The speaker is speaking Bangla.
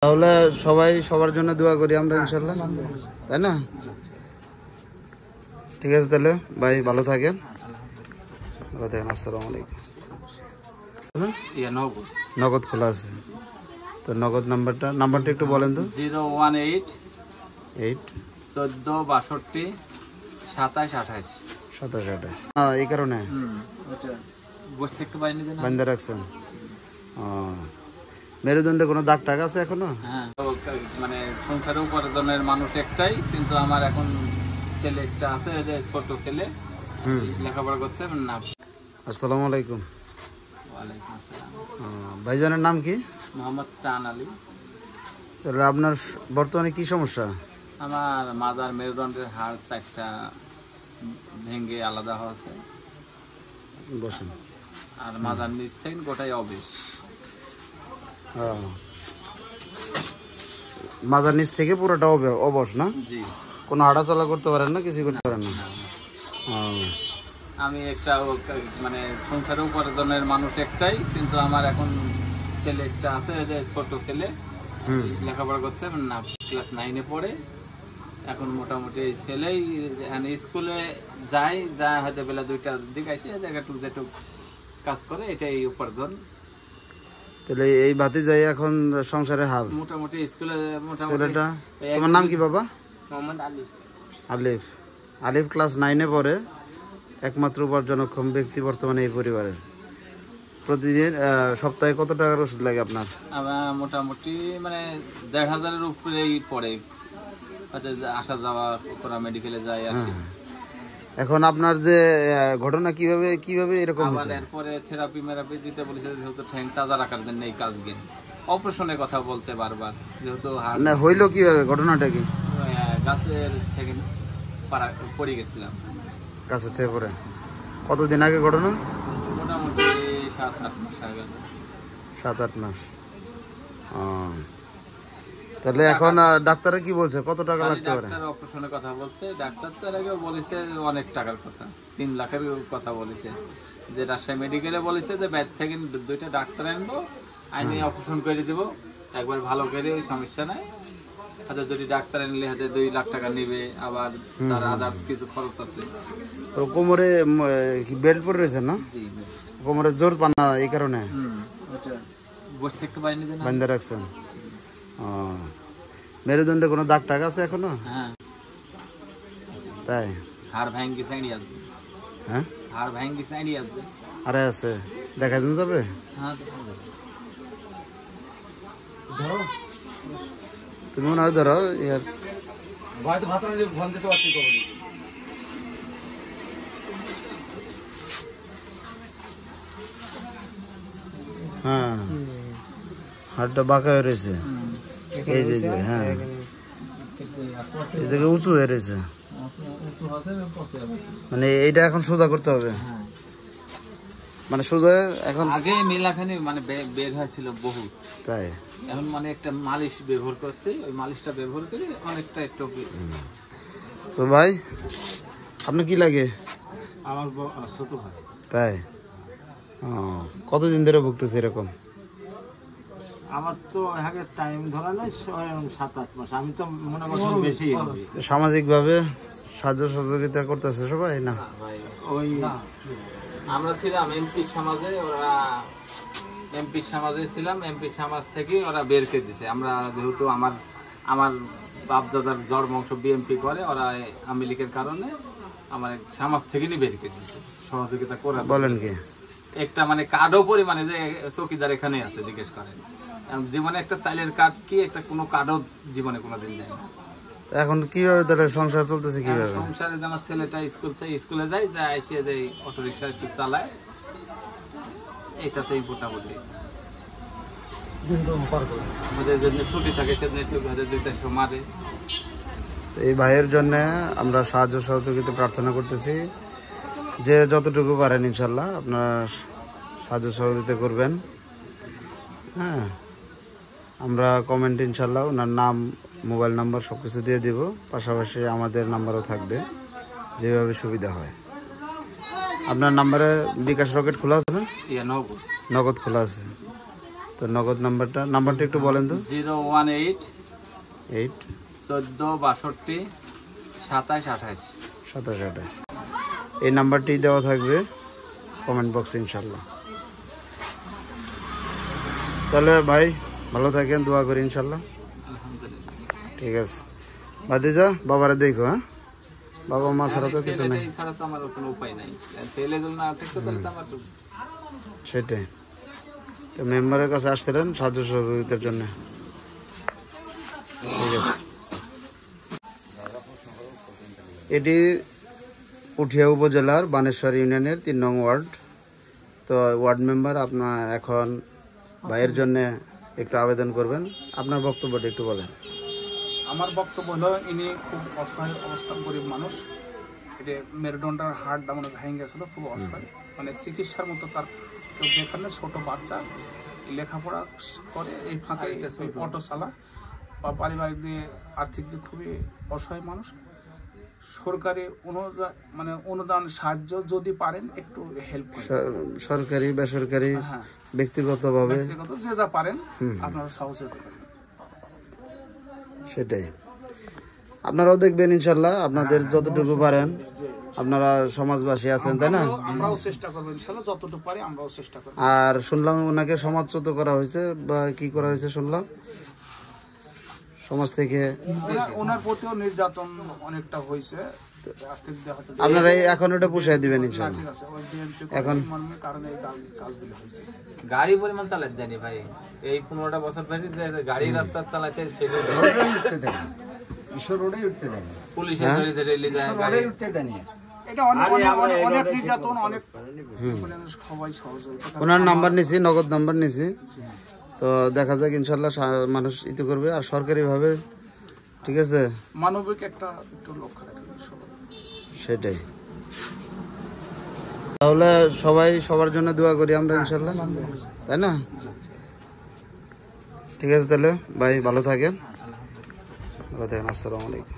তাহলে সবাই সবার জন্য দোয়া করি আমরা ইনশাল্লাহ, তাই না? ঠিক আছে তাহলে ভাই, ভালো থাকেন। আসসালামু আলাইকুম। নগদ খোলা আছে তো, নগদ নাম্বারটা একটু বলেন তো। 018 8 14 62 27 28। 27 28। এই কারণে বান্ধা রাখছেন। মেরুদণ্ডে কোনো দাগ টাগ আছে এখনো? হ্যাঁ, মানে সংসার উপার্জনের মানুষ একটাই, কিন্তু আমার এখন ছেলে একটা আছে, যে ছোট ছেলে লেখাপড়া করছে না। আসসালামু আলাইকুম। ওয়ালাইকুম আসসালাম। ভাইজানের নাম কি? মোহাম্মদ চান আলী। তাহলে আপনার বর্তমানে কি সমস্যা? আমার মাজার মেরুদণ্ডের হাড় 4টা ভেঙে আলাদা হয়েছে। বসেন। আর মাজার নিচ থেকে গোটাই অবেশ। মাজার নিচ থেকে পুরোটা অবশ না? জি। কোনো হাঁটাচলা করতে পারেন না, কিছু করতে পারেন না? আমি একটা মানে সংসার উপার্জনের মানুষ একটাই, কিন্তু আমার এখন ছেলে একটা আছে, যে ছোট ছেলে লেখাপড়া করছে না, ক্লাস 9-এ পড়ে। এখন মোটামুটি এই ছেলেই স্কুলে যায়, যা হয়তো বেলা 2টার দিকে আসে যেটুক কাজ করে, এটাই উপার্জন। তাহলে এই বাতি যাই এখন সংসারে হাল মোটামুটি স্কুলে। ছেলেটা, তোমার নাম কি বাবা? মোহাম্মদ আলিফ। আলিফ। আলিফ ক্লাস 9-এ পড়ে, একমাত্র উপার্জনক্ষম ব্যক্তি বর্তমানে এই পরিবারের। প্রতিদিন সপ্তাহে কত টাকার ওষুধ লাগে আপনার? আমার মোটামুটি মানে 1,500-এর উপরেই পড়ে, আসা যাওয়া করা, মেডিকেলে যায় আর কি। এখন আপনার যে ঘটনা কিভাবে এরকম হয়েছে? এরপরে থেরাপি দিতে বলেছে, যেহেতু ঠ্যাং তাজা রাখার জন্য এই কাজ গেন অপারেশনের কথা বলছে বারবার, যেহেতু না হইলো কিভাবে, ঘটনাটা কি? গাছের থেকে পড়ে গেছিলাম। গাছের থেকে পড়ে কতদিন আগে ঘটনা? মোটামুটি 7-8 মাস আগে। 7-8 মাস। তাহলে এখন ডাক্তারে কি বলছে, কত টাকা লাগতে পারে? ডাক্তার অপারেশনের কথা বলছে। ডাক্তার তো এর আগেও বলেছে অনেক টাকার কথা, 3 লাখের কথা বলেছে। যে রাজশাহী মেডিকেলে বলেছে যে বাইরে থেকে 2টা ডাক্তার আনবো, আইনে অপারেশন করে দেবো একবার ভালো করে, ওই সমস্যা নাই। হাতে 2টি ডাক্তার আনলে হাতে 2 লাখ টাকা নেবে, আবার তার আদার্স কিছু খরচ আছে। তো কোমরে বেল্ট পরে রয়েছে না? জি। কোমরে জোর পানা, এই কারণে ওটা বসে থাকতে পারিনি, বান্ধা রাখছেন। মেরুদণ্ডে কোনো দাগ টাগ আছে এখনো? হ্যাঁ। তাই? হাড় ভাঙ্গি সাইডি আছে। হ্যাঁ, হাড় ভাঙ্গি সাইডি আছে। আরে আছে, দেখা দিন যাবে? হ্যাঁ, ধরো তুমি মনে হয় ধরো ইয়ার হ্যাঁ, হাড়টা বাঁকা হয়ে রয়েছে, এই যে হ্যাঁ, এই জায়গায় উঁচু হয়ে রয়েছে, মানে এইটা এখন সোজা করতে হবে। মানে সোজা এখন, আগে মেলাখানে মানে বের হয়েছিল বহু, তাই এখন মানে একটা মালিশ ব্যবহার করছে, ওই মালিশটা ব্যবহার করে অনেকটা একটু। তো ভাই আপনি কি লাগে? আমার ছোট ভাই। তাই? কতদিন ধরে ভুগতেছে এরকম? আমার তো আগে টাইম ধরা নাই, 7-8 মাস। আমি তো মনে করি বেশি। সামাজিক ভাবে সাহায্য সহযোগিতা করতেছে সবাই না? ওই আমরা ছিলাম এমপি সমাজে, ওরা এমপি সমাজে ছিলাম, এমপি সমাজ থেকে ওরা বের করে দিছে। আমরা যেহেতু আমার বাপ দাদার জন্ম অংশ বিএমপি করে, ওরা আওয়ামী লীগের কারণে আমার সমাজ থেকে বের করে দিচ্ছে। সহযোগিতা করে বলেন কি? একটা মানে কার্ডও পরিমাণে, যে চৌকিদার এখানে আছে জিজ্ঞেস করেন, জীবনে একটা চাইলের কার্ড কি, একটা কোনো কার্ডও জীবনে কোনোদিন যায় না। এখন কিভাবে তাহলে সংসার চলতেছে? কিভাবে সংসারে? আমার ছেলেটা স্কুলে যায়, এসে যে অটো রিক্সা একটু চালায়, এটাতেই মোটামুটি ছুটি থাকে, সেদিন একটু 2-400 মারে। এই ভাইয়ের জন্য আমরা সাহায্য সহযোগিতা প্রার্থনা করতেছি, যে যতটুকু পারেন ইনশাল্লাহ আপনারা সাহায্য সহযোগিতা করবেন। হ্যাঁ, আমরা কমেন্ট ইনশাল্লাহ ওনার নাম, মোবাইল নাম্বার সব কিছু দিয়ে দিব, পাশাপাশি আমাদের নাম্বারও থাকবে, যেভাবে সুবিধা হয়। আপনার নাম্বারে বিকাশ রকেট খোলা আছে না? নগদ খোলা আছে। তো নগদ নাম্বারটা একটু বলেন তো। 018 8 14 62 27 28। 27 28 এই নাম্বারটি দেওয়া থাকবে কমেন্ট বক্সে ইনশাল্লাহ। তাহলে ভাই ভালো থাকেন, দোয়া করি ইনশাল্লাহ। আলহামদুলিল্লাহ। ঠিক আছে ভাতিজা, বাবারে দেখো। হ্যাঁ, বাবা মা ছাড়া তো কিছু নেই। ছেলেটাই ছাড়া তো আমার কোনো উপায় নাই। ছেলে যদি না থাকতো তাহলে তো আমার সেটাই। তো মেম্বারের কাছে আসছিলেন সাহায্য সহযোগিতার জন্য। ঠিক আছে, এটি পুঠিয়া উপজেলার বানেশ্বর ইউনিয়নের 3 নং ওয়ার্ড। তো ওয়ার্ড মেম্বার আপনার এখন ভাইয়ের জন্য একটু আবেদন করবেন, আপনার বক্তব্যটা একটু বলেন। আমার বক্তব্য হলো, ইনি খুব অসহায় অবস্থা, গরিব মানুষ। এটা মেরুদণ্ডের হাড়টা মানে ভেঙে গেছিলো, খুব অসহায়, মানে চিকিৎসার মতো তার কেউ যেখানে ছোট বাচ্চা লেখাপড়া করে, এই ফাঁকে অটো চালা বা পারিবারিক দিয়ে আর্থিক দিক খুবই অসহায় মানুষ। সরকারি অনুদান সাহায্য যদি পারেন একটু হেল্প করেন, সরকারি বেসরকারি হ্যাঁ ব্যক্তিগতভাবে ব্যক্তিগত যে যা পারেন আপনারা সহযোগিতা করেন। সেটাই, আপনারাও দেখবেন ইনশাল্লাহ, আপনাদের যতটুকু পারেন। আপনারা সমাজবাসী আছেন, তাই না? আমরাও চেষ্টা করবো ইনশাআল্লাহ, যতটুকু পারি আমরাও চেষ্টা করবো। আর শুনলাম ওনাকে সমাজচ্যুত করা হয়েছে, বা কি করা হয়েছে শুনলাম সমাজ থেকে। ওনার প্রতিও নির্যাতন অনেকটা হয়েছে, আর্থিক দেখা যাচ্ছে। আপনারা এখন ওটা পুষাই দিবেন ইনশাল্লাহ। ঠিক আছে, ওই BMT এখন কারণে এই কাজগুলো হয়েছে। গাড়ি পরিমাণ চালাতে দেয়নি ভাই। এই 15টা বছর ধরে যে গাড়ি রাস্তা চালাতে সেগুলো পুলিশের ধরে ধরে নিয়ে যায় গাড়ি। এটা অনেক নির্যাতন, অনেক সবাই সহযোগিতা। ওনার নাম্বার নিছি, নগদ নাম্বার নিছি। তো দেখা যাক ইনশাল্লাহ মানুষ ইতি করবে। আর সরকারিভাবে ঠিক আছে, মানবিক একটা একটু লক্ষ্য রাখবেন সবাই। সেটাই। তাহলে সবাই সবার জন্য দোয়া করি আমরা ইনশাল্লাহ, তাই না? ঠিক আছে, তাহলে ভাই ভালো থাকেন, আসসালামু আলাইকুম।